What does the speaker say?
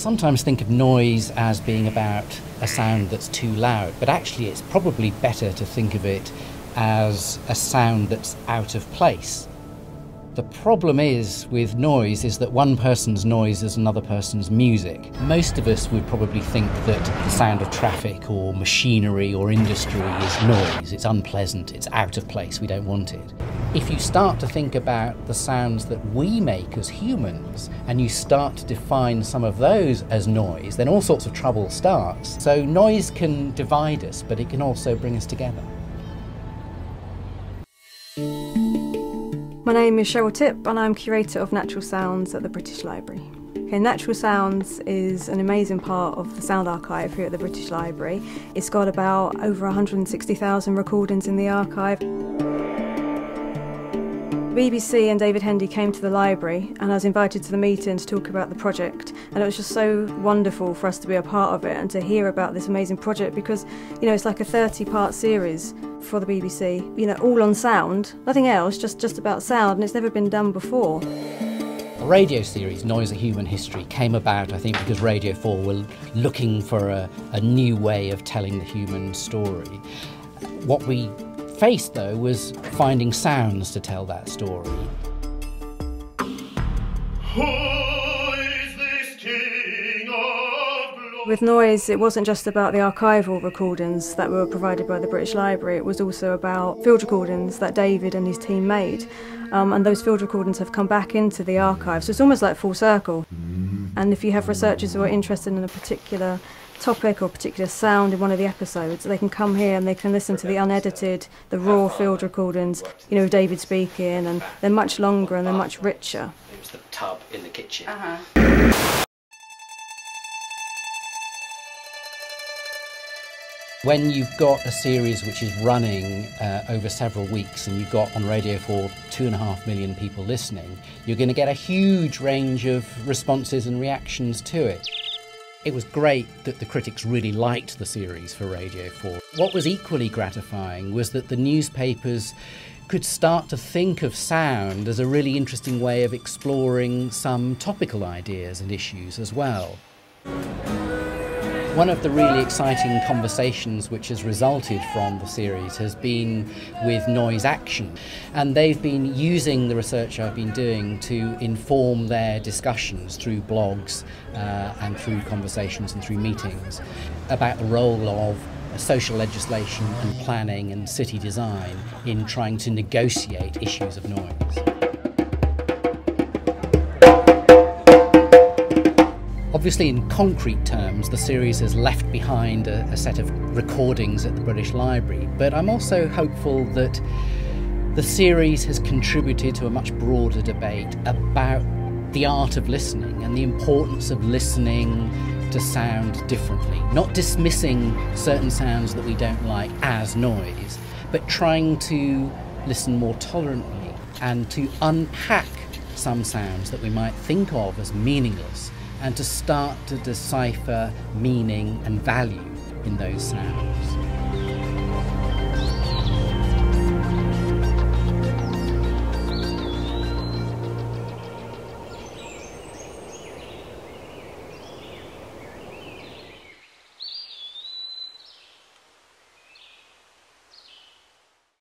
sometimes think of noise as being about a sound that's too loud, but actually it's probably better to think of it as a sound that's out of place. The problem is with noise is that one person's noise is another person's music. Most of us would probably think that the sound of traffic or machinery or industry is noise. It's unpleasant, it's out of place, we don't want it. If you start to think about the sounds that we make as humans and you start to define some of those as noise, then all sorts of trouble starts. So noise can divide us, but it can also bring us together. My name is Cheryl Tipp and I'm Curator of Natural Sounds at the British Library. Okay, Natural Sounds is an amazing part of the sound archive here at the British Library. It's got about over 160,000 recordings in the archive. BBC and David Hendy came to the library and I was invited to the meeting to talk about the project, and it was just so wonderful for us to be a part of it and to hear about this amazing project because, you know, it's like a 30-part series for the BBC, you know, all on sound, nothing else, just about sound, and it's never been done before. The radio series, Noise: A Human History, came about, I think, because Radio 4 were looking for a new way of telling the human story. What we faced, though, was finding sounds to tell that story. With Noise, it wasn't just about the archival recordings that were provided by the British Library, it was also about field recordings that David and his team made. And those field recordings have come back into the archive, so it's almost like full circle. And if you have researchers who are interested in a particular topic or particular sound in one of the episodes, they can come here and they can listen to the unedited, the raw field recordings, you know, David speaking, and they're much longer and they're much richer. It was the tub in the kitchen. When you've got a series which is running over several weeks and you've got on Radio 4 2.5 million people listening, you're going to get a huge range of responses and reactions to it. It was great that the critics really liked the series for Radio 4. What was equally gratifying was that the newspapers could start to think of sound as a really interesting way of exploring some topical ideas and issues as well. One of the really exciting conversations which has resulted from the series has been with Noise Action, and they've been using the research I've been doing to inform their discussions through blogs and through conversations and through meetings about the role of social legislation and planning and city design in trying to negotiate issues of noise. Obviously, in concrete terms, the series has left behind a set of recordings at the British Library, but I'm also hopeful that the series has contributed to a much broader debate about the art of listening and the importance of listening to sound differently, not dismissing certain sounds that we don't like as noise, but trying to listen more tolerantly and to unpack some sounds that we might think of as meaningless, and to start to decipher meaning and value in those sounds.